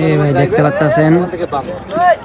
এই ভাই দেখতে পাচ্ছেন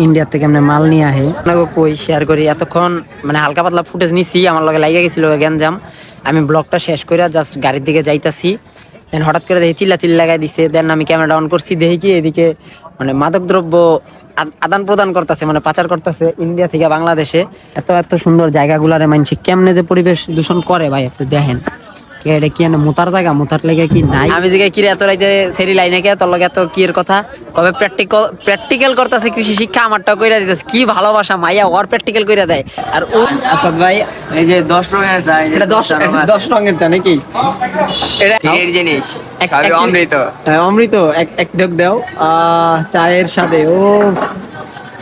ইন্ডিয়া থেকে আমরা মাল নিয়ে আহে আপনাকে কই শেয়ার করি এতক্ষণ মানে হালকা পাতলা ফুটেজ নিছি আমার লগে লাগিয়ে গেছিল গ্যাঞ্জাম আমি ব্লগটা শেষ করে জাস্ট গাড়ির দিকে যাইতাছি দেন হঠাৎ করে দেখি চিল্লা লাগাই দিছে দেন আমি ক্যামেরা অন করছি দেখি কি এদিকে মানে মাদকদ্রব্য আদান প্রদান করতেছে মানে পাচার করতেছে ইন্ডিয়া থেকে বাংলাদেশে এত এত সুন্দর জায়গাগুলারে মানুষ কেমনে যে পরিবেশ দূষণ করে ভাই একটু দেখেন এটা কি মোতার জায়গা মোতার লেগে কি নাই আমি যে কি এত রাইতে সেরি লাইনে কে তোর লগে এত কি এর কথা কবে প্র্যাকটিক্যাল করতেছে কৃষি শিক্ষা আমারটা কইরা দিতেছে কি ভালোবাসা মাইয়া ওর প্র্যাকটিক্যাল কইরা দেয় আর ও আসাদ ভাই এই যে 10 রঙের চা এটা 10 রঙের চা নাকি এটা এর জিনিস অমৃত অমৃত এক ঢোক দাও চায়ের সাথে ও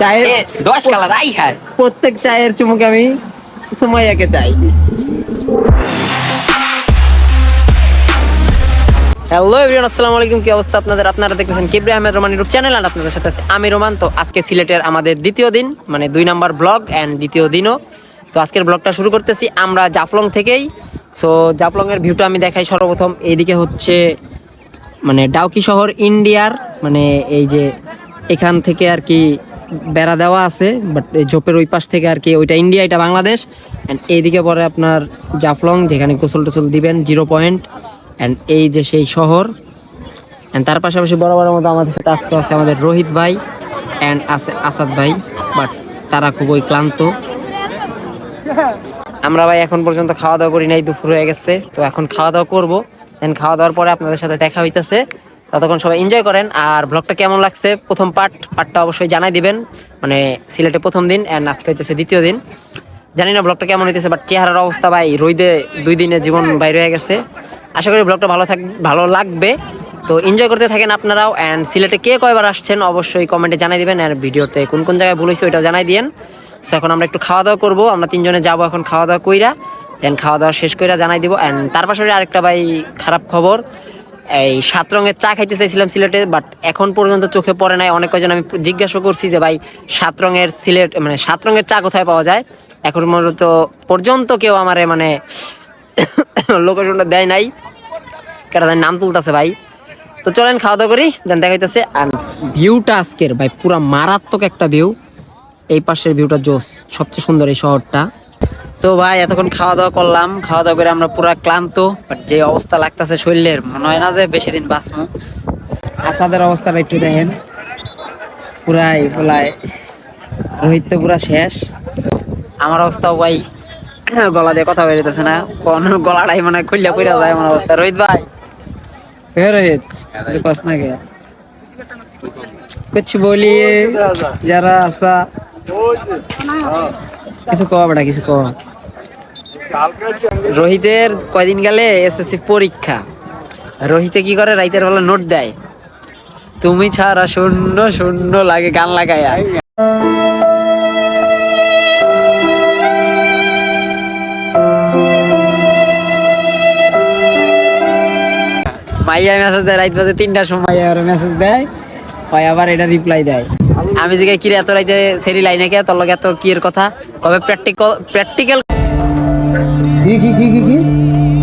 চায়ের 10 কালার আই হ্যাঁ প্রত্যেক চায়ের চুমুকে আমি সুমাইয়াকে চাই হ্যালো এভরিওয়ান আসসালামু আলাইকুম কি অবস্থা আপনারা দেখতেছেন কিবরিয়া আহমেদ রোমান ইউটিউব চ্যানেল আর আপনাদের সাথে আছে আমি রোমান তো আজকে সিলেটের আমাদের দ্বিতীয় দিন মানে 2 নাম্বার ব্লগ এন্ড দ্বিতীয় দিনও তো আজকের ব্লগটা শুরু করতেছি আমরা জাফলং থেকেই সো জাফলং এর ভিউটা আমি দেখাই সর্বপ্রথম এইদিকে হচ্ছে মানে ডাউকি শহর ইন্ডিয়ার মানে এই যে এখান থেকে আর কি বেড়া দেওয়া আছে বাট ঝোপের ওই পাশ থেকে আর কি ওইটা ইন্ডিয়া এটা বাংলাদেশ এন্ড এইদিকে পরে আপনার জাফলং যেখানে গোসল টোসল দিবেন 0 পয়েন্ট এন্ড এই যে সেই শহর এন্ড তার পাশাপাশি বড় মতো আমাদের সাথে আজকে আছে আমাদের রোহিত ভাই এন্ড আছে আসাদ ভাই বাট তারা খুবই ক্লান্ত আমরা ভাই এখন পর্যন্ত খাওয়া দাওয়া করি নাই দুপুর হয়ে গেছে তো এখন খাওয়া দাওয়া করবো দেন খাওয়া দাওয়ার পরে আপনাদের সাথে দেখা হইতেছে ততক্ষণ সবাই এনজয় করেন আর ব্লগটা কেমন লাগছে প্রথম পার্টটা অবশ্যই জানাই দিবেন মানে সিলেটে প্রথম দিন এন্ড আজকে হইতেছে দ্বিতীয় দিন জানি না ব্লগটা কেমন হইতেছে বাট চেহারার অবস্থা ভাই রোদে 2 দিনের জীবন বাইরে হয়ে গেছে আশা করি ব্লগটা ভালো লাগবে তো এনজয় করতে থাকেন আপনারাও এন্ড সিলেটে কে কয়বার আসছেন অবশ্যই কমেন্টে জানাই দিবেন আর ভিডিওতে কোন জায়গায় ভুল হয়েছে ওইটাও জানাই দিন সো এখন আমরা একটু খাওয়া দাওয়া করবো আমরা 3 জনে যাবো এখন খাওয়া দাওয়া কইরা দেন খাওয়া দাওয়া শেষ কইরা জানাই দিব এন্ড তার পাশাপাশি আরেকটা ভাই খারাপ খবর এই 7 রঙের চা খাইতে চাইছিলাম সিলেটে বাট এখন পর্যন্ত চোখে পড়ে নাই অনেক কয়জন আমি জিজ্ঞাসা করছি যে ভাই 7 রঙের সিলেট মানে 7 রঙের চা কোথায় পাওয়া যায় এখন পর্যন্ত কেউ আমারে মানে লোকেশনটা দেয় নাই কেন নাম তুলতেছে ভাই তো চলেন খাওয়া দাওয়া করি দেন দেখা হইতেছে আর ভিউটা আজকের ভাই পুরা মারাত্মক একটা ভিউ এই পাশের ভিউটা জোস সবচেয়ে সুন্দর এই শহরটা তো ভাই এতক্ষণ খাওয়া দাওয়া করলাম খাওয়া দাওয়া করে আমরা পুরা ক্লান্ত বাট যে অবস্থা লাগতেছে শরীরের মনে হয় না যে বেশি দিন বাঁচবো আসাদের অবস্থাটা একটু দেখেন পুরাই বলায় রোহিত তো পুরা শেষ আমার অবস্থাও ভাই গলা দিয়ে কথা বেরোতেছে না কোন গলাটাই মানে খুললে কইরা যায় আমার অবস্থা রোহিত ভাই রোহিত কিছু কস না কে कुछ बोलिए जरा सा কিছু কও বেটা কিছু কও রোহিতের কয়দিন গেলে এসএসসি পরীক্ষা রোহিতে কি করে রাইতের বেলা নোট দেয় তুমি ছাড়া শূন্য শূন্য লাগে গান লাগায় মাইয়া মেসেজ দেয় রাত বাজে 3টার সময় মেসেজ দেয় হয় আবার এটা রিপ্লাই দেয় আমি যে কিরে এত রাইতে সেরি লাইনে কে তোর লগে এত কি এর কথা কবে প্র্যাকটিক্যাল কি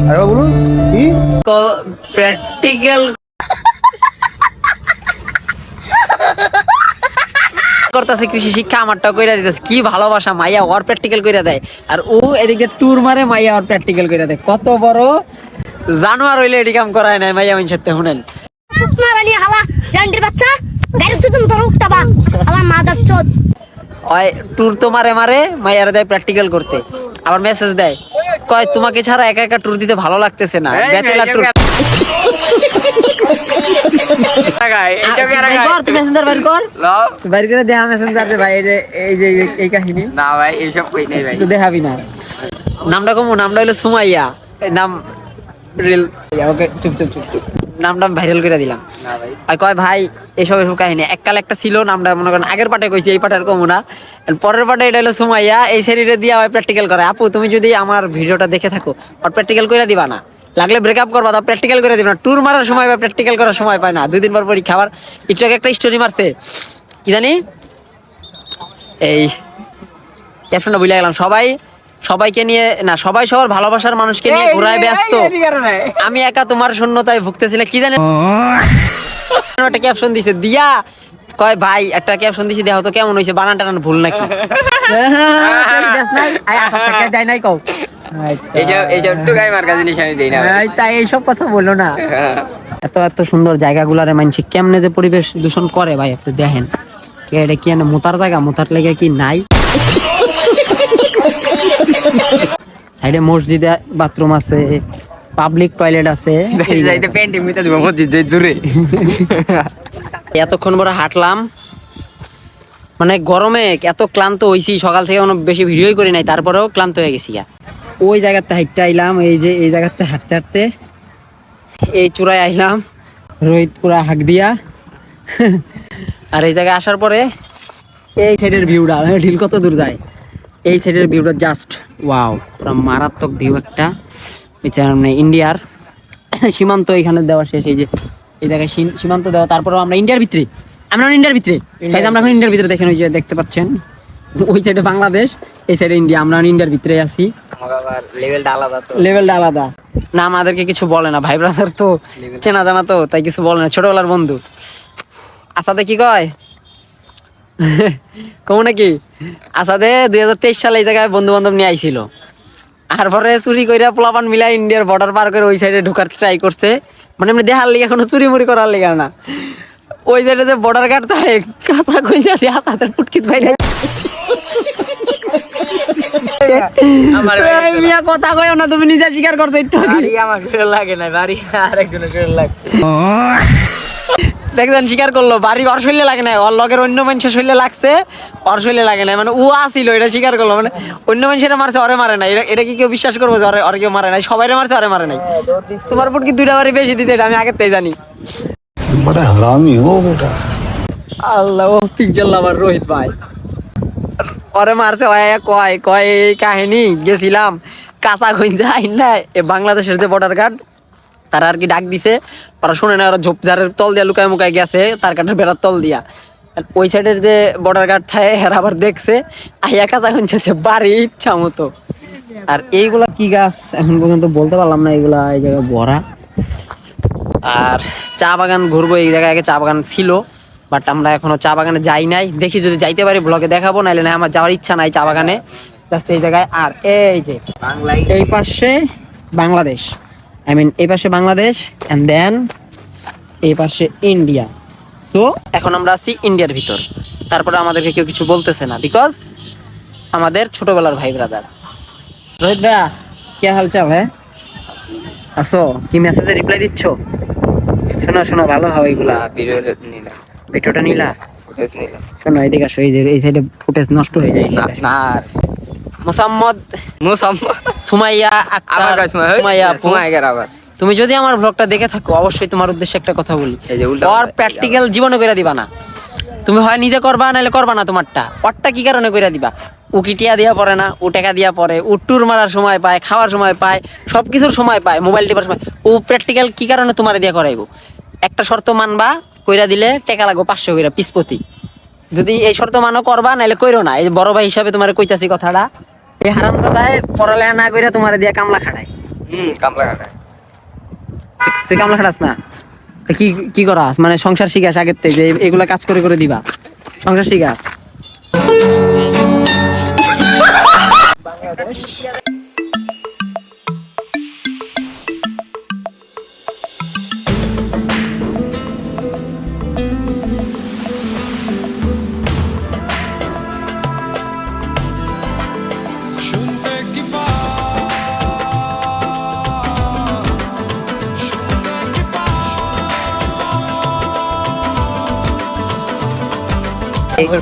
আরে বলুন কি প্র্যাকটিক্যাল করতেছে কৃষি শিক্ষা আমারটা কইরা দিতেছে কি ভালোবাসা মাইয়া ওর প্র্যাকটিক্যাল কইরা দেয় আর ও এদিকে ট্যুর মারে মাইয়া ওর প্র্যাকটিক্যাল কইরা দেয় কত বড় জানোয়ার হইলে এডি কাম করায় নাই মাইয়া মিন সাথে শুনেন মারানি হালা জান্ডির বাচ্চা গাড়ি তুমি ধরো উঠতাবা আমার মাদার চোদ ওই ট্যুর তো মারে মাইয়ারে দেয় প্র্যাকটিক্যাল করতে আবার মেসেজ দেয় কয় তোমাকে ছাড়া একা একা ট্যুর দিতে ভালো লাগতেছে না ব্যাচেলার ট্যুর তুমি মেসেঞ্জার বাইর কর বাইর করে দেখা মেসেঞ্জার দে ভাই এই যে এই কাহিনী না ভাই এইসব কই নাই ভাই তো দেখাবি না নামটা নামটা হলো সুমাইয়া নাম রিল ওকে চুপ নামটা ভাইরাল করে দিলাম না ভাই আর কয় ভাই এসব কাহিনী এককাল একটা ছিল নামটা মনে করেন আগের পাটে কইছি এই পাটের কমু না পরের পাটে এটা হলো সুমাইয়া এই শরীরে দিয়া হয় প্র্যাকটিক্যাল করে আপু তুমি যদি আমার ভিডিওটা দেখে থাকো আর প্র্যাকটিক্যাল করে দিবা না লাগলে ব্রেকআপ করবা তা প্র্যাকটিক্যাল করে দিবা না ট্যুর মারার সময় বা প্র্যাকটিক্যাল করার সময় পায় না 2 দিন পর পরীক্ষা আবার একটু একটা স্টোরি মারছে কি জানি এই ক্যাপশনটা ভুলে গেলাম সবাইকে নিয়ে না সবাই সবার ভালোবাসার মানুষকে নিয়ে ঘোরায় ব্যস্ত আমি একা তোমার শূন্যতায় ভুগতেছি না কি জানি একটা ক্যাপশন দিছে দিয়া কয় ভাই একটা ক্যাপশন দিছি দেখো তো কেমন হইছে, বানান টানান ভুল নাকি? দেয় নাই কও এইসব টুকাই মার্কা জিনিস আমি দিই না ভাই। তাই এইসব কথা বললো না। এত এত সুন্দর জায়গাগুলারে মানুষ কেমনে যে পরিবেশ দূষণ করে ভাই, আপনি দেখেন এটা কি মোতার জায়গা, মোতার লেগে কি নাই? সাইডে মসজিদে বাথরুম আছে, পাবলিক টয়লেট আছে। যাইতে প্যান্টি মিটা দিব মসজিদ যাই দূরে। এতক্ষণ পরে হাঁটলাম, মানে গরমে এত ক্লান্ত হইছি, সকাল থেকে কোনো বেশি ভিডিওই করি নাই, তারপরেও ক্লান্ত হয়ে গেছি। ওই জায়গাতে হাঁটতে আইলাম, এই যে এই জায়গাতে হাঁটতে হাঁটতে এই চূড়ায় আইলাম, রোহিত পুরা হাঁক দিয়া। আর এই জায়গায় আসার পরে এই সাইডের ভিউটা, ঢিল কত দূর যায়, এই সাইডের ভিউটা জাস্ট ওয়াও, পুরো মারাত্মক ভিউ একটা। মানে ইন্ডিয়ার সীমান্ত এখানে দেওয়া শেষ, এই যে এই জায়গায় সীমান্ত দেওয়া, তারপরেও আমরা ইন্ডিয়ার ভিতরে, আমরা ইন্ডিয়ার ভিতরে, তাই আমরা এখন ইন্ডিয়ার ভিতরে দেখেন, ওই যে দেখতে পাচ্ছেন ওই সাইডে বাংলাদেশ, এই সাইডে ইন্ডিয়া, আমরা ইন্ডিয়ার ভিতরে আছি। লেভেলটা আলাদা তো, লেভেলটা আলাদা না, আমাদেরকে কিছু বলে না, ভাই ব্রাদার তো চেনা জানা তো, তাই কিছু বলে না, ছোটবেলার বন্ধু। আসাদে কি কয় কমু নাকি? আসাদে 2023 সালে এই জায়গায় বন্ধু বান্ধব নিয়ে আইছিল, আর পরে চুরি কইরা পোলাপান মিলা ইন্ডিয়ার বর্ডার পার করে ওই সাইডে ঢোকার ট্রাই করছে, মানে এমনি দেখার লিগে, কোনো চুরি মুড়ি করার লিগে না। ওই সাইডে যে বর্ডার গার্ড থাকে, কাঁচা কইলা দিয়ে আসাদের পুটকিত বাইরে মিয়া কথা কইও না, তুমি নিজে স্বীকার করছো একটু আমার শরীর লাগে না, বাড়ি আরেকজনের শরীর লাগছে। দেখছেন, স্বীকার করলো বাড়ি ওর শরীরে লাগে না, ওর লগের অন্য মানুষের শরীরে লাগছে, ওর শরীরে লাগে না, মানে ও আসিল এটা স্বীকার করলো, মানে অন্য মানুষের মারছে ওরে মারে নাই। এটা কি কেউ বিশ্বাস করবো যে ওরে কেউ মারে নাই? সবাই মারছে, ওরে মারে নাই। তোমার পুটকি 2টা বাড়ি বেশি দিতে, এটা আমি আগের থেকে জানি। बड़ा हरामी हो बेटा। আল্লাহ, ও পিকচার লাভার রোহিত ভাই ওরে মারছে, কয় কয় এই কাহিনী, গেছিলাম কাঁচা গঞ্জা না, বাংলাদেশের যে বর্ডার গার্ড তারা আর কি ডাক দিছে, ওরা শুনে না, ওরা ঝোপঝাড়ের তল দিয়া লুকায় মুকায় গেছে, তার কাঠের বেড়ার তল দিয়া। ওই সাইডের যে বর্ডার গার্ড থাকে এরা আবার দেখছে, আইয়া কাঁচা গঞ্জাতে বাড়ি ইচ্ছা মতো। আর এইগুলা কি গাছ এখন পর্যন্ত বলতে পারলাম না, এগুলা এই জায়গায় ভরা। আর চা বাগান ঘুরবো, এই জায়গায় আগে চা বাগান ছিল, বাট আমরা এখনো চা বাগানে যাই নাই, দেখি যদি যাইতে পারি ব্লগে দেখাবো, নাইলে না আমার যাওয়ার ইচ্ছা নাই চা বাগানে, জাস্ট এই জায়গায়। আর এই যে এই পাশে বাংলাদেশ, আই মিন এই পাশে বাংলাদেশ, এন্ড দেন এই পাশে ইন্ডিয়া। সো এখন আমরা আছি ইন্ডিয়ার ভিতর, তারপরে আমাদেরকে কেউ কিছু বলতেছে না, বিকজ আমাদের ছোটবেলার ভাই ব্রাদার। রোহিত ভাইয়া, কে হালচাল? হ্যাঁ আসো, কি মেসেজে রিপ্লাই দিচ্ছ? শোনো শোনো, ভালো হয় এগুলা। ভিডিওটা নিলা? শোনো এদিকে আসো, এই যে এই সাইডে ফুটেজ নষ্ট হয়ে যায়। না মোসাম্মদ সুমাইয়া আক্তার, সুমাইয়া আপু, আবার তুমি যদি আমার ব্লগটা দেখে থাকো, অবশ্যই তোমার উদ্দেশ্যে একটা কথা বলি, এই যে উল্টা ওর প্র্যাকটিক্যাল জীবনে কইরা দিবা না, তুমি হয় নিজে করবা নাহলে করবা না। তোমারটা ওরটা কি কারণে কইরা দিবা? ও কি টিয়া দিয়া পড়ে না, ও টাকা দিয়া পড়ে, ও ট্যুর মারার সময় পায়, খাওয়ার সময় পায়, সবকিছুর সময় পায়, মোবাইল টিপার সময়। ও প্র্যাকটিক্যাল কি কারণে তোমারে দিয়া করাইবো? একটা শর্ত মানবা, কইরা দিলে টাকা লাগবে 500 কইরা পিসপতি। যদি এই শর্ত মানো করবা, নাহলে কইরো না। এই বড় ভাই হিসাবে তোমারে কইতাছি কথাটা। এই হারামজাদায় পড়ালেখা না কইরা তোমারে দিয়া কামলা খাটায়। কামলা কাটায়। তুই কামলা খাটাস না, কি কি করাস? মানে সংসার শিখাস আগের থেকে, যে এগুলা কাজ করে করে দিবা, সংসার শিখাস।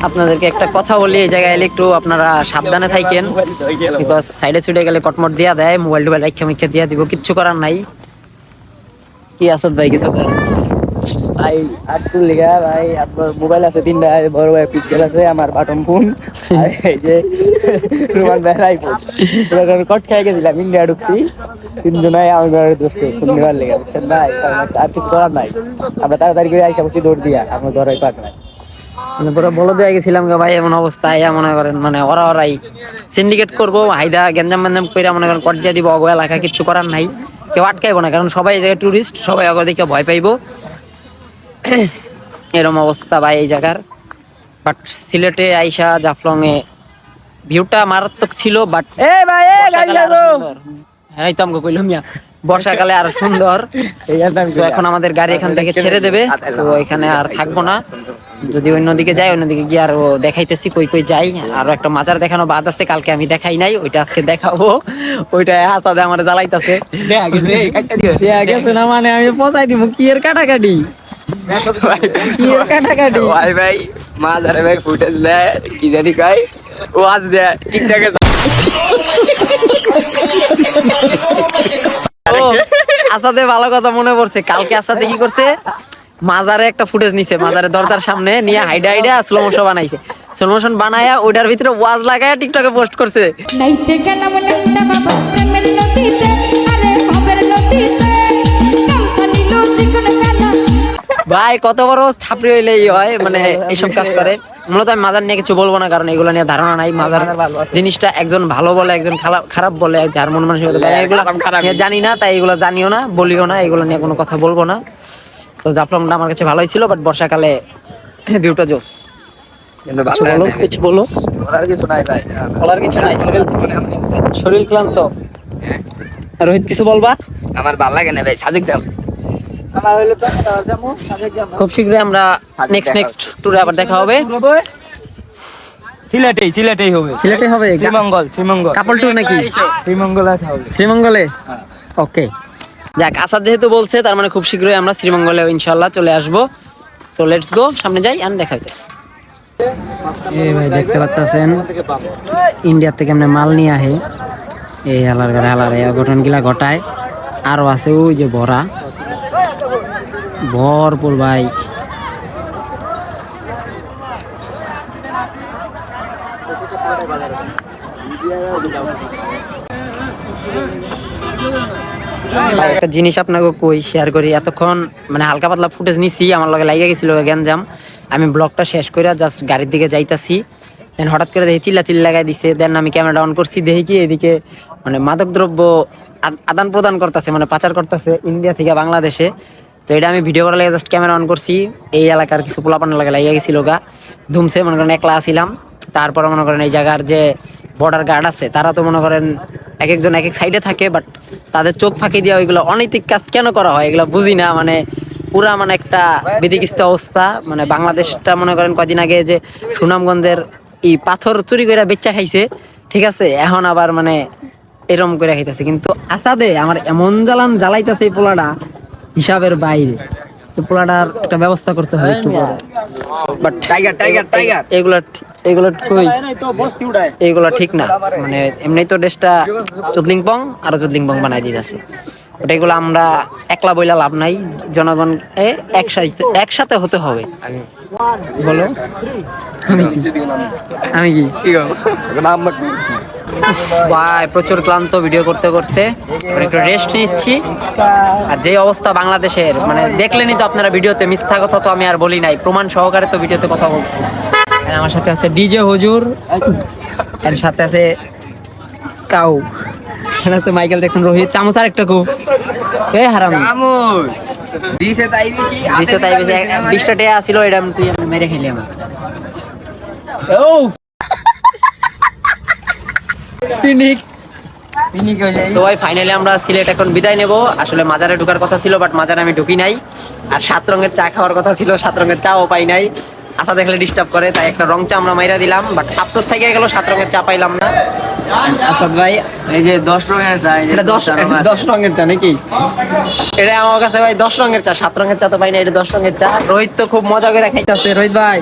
আপনাদেরকে একটা কথা বলি, এই জায়গায় এলে একটু আপনারা সাবধানে থাকেন, বিকজ সাইডে সুইডে গেলে কটমট দিয়া দেয়, মোবাইল টোবাইল রাখা মিখা দিয়া দিব, কিচ্ছু করার নাই। কি আসাদ ভাই কিছু ভাই আটটুর লিগা ভাই, আপনার মোবাইল আছে 3টা, বড় ভাই পিকচার আছে, আমার বাটন ফোন, আর এই যে রুমান ভাই আইফোন। কট খাই গেছিলাম, ইন্ডিয়া ঢুকছি, 3 জনাই আমার ঘরে দোষে ফোন নেওয়ার লেগে, বুঝছেন ভাই? আর কিছু করার নাই, আমরা তাড়াতাড়ি করে আইসা বসে দৌড় দিয়া, আমার ধরাই পাক নাই। মানে পুরো বলে দেওয়া গেছিলাম ভাই, এমন অবস্থায় মনে করেন, মানে ওরাই সিন্ডিকেট করবো, হাইদা গেঞ্জাম মেঞ্জাম কইরা মনে করেন কট দিয়া দিব, অগো এলাকা, কিচ্ছু করার নাই, কেউ আটকাইবো না, কারণ সবাই এই জায়গায় টুরিস্ট, সবাই অগো দেখে ভয় পাইবো। এরম অবস্থা ভাই এই জায়গার। বাট সিলেটে আইসা জাফলং এ ভিউটা মারাত্মক ছিল, বাট এ ভাই এ গাড়ি যাবো হ্যাঁ তো আমাকে কইলাম মিয়া বর্ষাকালে আরো সুন্দর। So, এখন আমাদের গাড়ি এখান থেকে ছেড়ে দেবে, তো এখানে আর থাকবো না। যদি অন্যদিকে যাই, অন্যদিকে গিয়ে আরো দেখাইতেছি কই কই যাই। আরো একটা মাজার দেখানো বাদ আছে, কালকে আমি দেখাই নাই, ওইটা আজকে দেখাবো। ওইটা হাসাদে আমার জ্বালাইতাছে। দেখা গেছে না মানে আমি পচাই দিব কি এর কাটাকাটি, কি এর কাটাকাটি। ভাই ভাই মাজারে ভাই ফুটেজ দেয় কি জানি কয় ওয়াজ দেয় ঠিকঠাক আছে। ও আসাদে ভালো কথা মনে পড়ছে, কালকে আসাদে কি করছে, মাজারে একটা ফুটেজ নিছে, মাজারে দরজার সামনে নিয়ে হাইডা হাইডা স্লো মোশন বানাইছে। স্লো মোশন বানায়া ওইটার ভিতরে ওয়াজ লাগায়া টিকটকে পোস্ট করছে। নাইতে গেলাম একটা বাবা প্রেমের নদীতে, আরে ভবের নদীতে, কামসা নিল চিকন কানা। ভাই কত বড় ছাপড়ি হইলেই হয়, মানে এইসব কাজ করে। মূলত আমি মাজার নিয়ে কিছু বলবো না, কারণ এগুলো নিয়ে ধারণা নাই। মাজার জিনিসটা একজন ভালো বলে, একজন খারাপ বলে, যার মন মানসিকতা এগুলো নিয়ে জানি না, তাই এগুলো জানিও না, বলিও না, এগুলো নিয়ে কোনো কথা বলবো না। তো জাফলংটা আমার কাছে ভালোই ছিল, বাট বর্ষাকালে ভিউটা জোস। কিছু বলো। আর কিছু নাই ভাই, বলার কিছু নাই, শরীর ক্লান্ত। রোহিত কিছু বলবা? আমার ভালো লাগে না ভাই, সাজেক যাও। খুব শীঘ্রই আমরা নেক্সট ট্যুরে আবার দেখা হবে। সিলেটেই হবে, সিলেটে হবে শ্রীমঙ্গল কাপল ট্যুর নাকি? শ্রীমঙ্গল আছে হবে। শ্রীমঙ্গলে ওকে। যাক, আসাদ যেহেতু বলছে, তার মানে খুব শীঘ্রই আমরা শ্রীমঙ্গলে ইনশাল্লাহ চলে আসবো। সো লেটস গো, সামনে যাই আর দেখা হইতেছে। এই ভাই দেখতে পাচ্ছেন ইন্ডিয়া থেকে আমরা মাল নিয়ে আহে, এই হালার এই অঘটন গিলা ঘটায়। আরো আছে ওই যে ভরপুর ভাই। একটা জিনিস আপনাকে কই শেয়ার করি, এতক্ষণ মানে হালকা পাতলা ফুটেজ নিছি, আমার লগে লাগিয়ে গেছিল গ্যাঞ্জাম। আমি ব্লগটা শেষ করে জাস্ট গাড়ির দিকে যাইতাছি, দেন হঠাৎ করে দেখি চিল্লা লাগাই দিছে। দেন আমি ক্যামেরা অন করছি, দেখি কি এদিকে মানে মাদক দ্রব্য আদান প্রদান করতেছে, মানে পাচার করতেছে ইন্ডিয়া থেকে বাংলাদেশে। তো এটা আমি ভিডিও করার লাগে জাস্ট ক্যামেরা অন করছি। এই এলাকার কিছু পোলাপানের লাগে লাগিয়ে গেছিল গা ধুমসে, মনে করেন একলা আসিলাম। তারপরে মনে করেন এই জায়গার যে বর্ডার গার্ড আছে, তারা তো মনে করেন এক একজন এক এক সাইডে থাকে, বাট তাদের চোখ ফাঁকি দিয়ে ওইগুলো অনৈতিক কাজ কেন করা হয় এগুলো বুঝি না। মানে পুরা মানে একটা বিধিকিস্ত অবস্থা। মানে বাংলাদেশটা মনে করেন কয়দিন আগে যে সুনামগঞ্জের পাথর চুরি করে বেচা খাইছে, ঠিক আছে, এখন আবার মানে এরম করে খাইতেছে। কিন্তু আসাদে আমার এমন জ্বালাইতেছে এই পোলাটা হিসাবের বাইরে। তো পোলাটার একটা ব্যবস্থা করতে হয় একটু, বাট টাইগার এইগুলো ঠিক না। মানে এমনি তো দেশটা চুদলিংপং আরো চুদলিংপং বানাই দিতেছে। ওটা এগুলো আমরা একলা বইলা লাভ নাই, জনগণ একসাথে হতে হবে। বলো আমি কি ভাই প্রচুর ক্লান্ত ভিডিও করতে করতে, একটু রেস্ট নিচ্ছি। আর যে অবস্থা বাংলাদেশের, মানে দেখলেনই তো আপনারা ভিডিওতে, মিথ্যা কথা তো আমি আর বলি নাই, প্রমাণ সহকারে তো ভিডিওতে কথা বলছি। আমার সাথে আছে ডিজে হুজুর, এর সাথে আছে কাউ, এখানে আছে মাইকেল জ্যাকসন, রোহিত, চামচ আর একটা কু এ হারাম দিছে তাই বেশি 20টা টাকা ছিল, এটা তুই আমি মেরে খেলি আমার। ও তো ভাই ফাইনালি আমরা সিলেট এখন বিদায় নেব। আসলে মাজারে ঢোকার কথা ছিল, বাট মাজারে আমি ঢুকি নাই। আর 7 রঙের চা খাওয়ার কথা ছিল, 7 রঙের চাও পাই নাই। আশা দেখলে ডিস্টার্ব করে, তাই একটা রং চা আমরা মাইরা দিলাম, বাট আফসোস থেকে গেল 7 রঙের চা পাইলাম না। আসাদ ভাই এই যে 10 রঙের চা, এটা 10 রঙের চা নাকি? এটা আমার কাছে ভাই 10 রঙের চা, 7 রঙের চা তো পাই না, এটা 10 রঙের চা। রোহিত তো খুব মজা করে খাইতেছে। রোহিত ভাই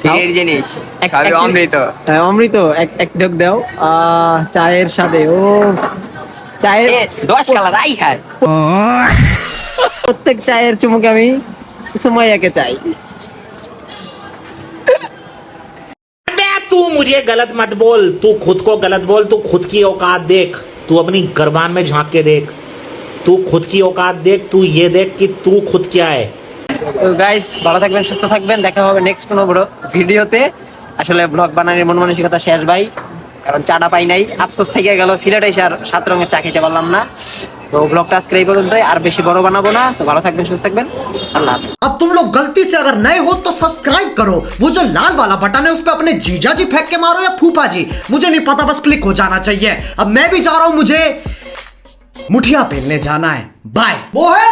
ফিরের জিনিস খাবে অমৃত। হ্যাঁ অমৃত, এক ঢোক দাও চায়ের সাথে। ও চায়ের 10 কালার আই খায়, প্রত্যেক চায়ের চুমুকে আমি সুমাইয়াকে চাই। तू मुझे गलत मत बोल, तू खुद को गलत बोल, तू खुद की औकात देख, तू अपनी गर्बान में झांक के देख, तू खुद की औकात देख, तू ये देख कि तू खुद क्या है। তো গাইস ভালো থাকবেন, সুস্থ থাকবেন, দেখা হবে নেক্সট কোনো বড় ভিডিওতে। আসলে ব্লগ বানানোর মন মানসিকতা শেষ ভাই, কারণ চাটা পাই নাই। আফসোস থেকে গেল, সিলেটে এসে আর 7 রঙের চা খেতে পারলাম না। তো ব্লগটা আজকে এই পর্যন্তই, আর বেশি বড় বানাবো না। তো ভালো থাকবেন, সুস্থ থাকবেন, আল্লাহ হাফেজ। अब तुम लोग गलती से अगर नए हो तो सब्सक्राइब करो, वो जो लाल वाला बटन है उस पे अपने जीजा जी फेंक के मारो या फूफा जी, मुझे नहीं पता, बस क्लिक हो जाना चाहिए। अब मैं भी जा रहा हूं, मुझे मुठिया पेलने जाना है। बाय। वो है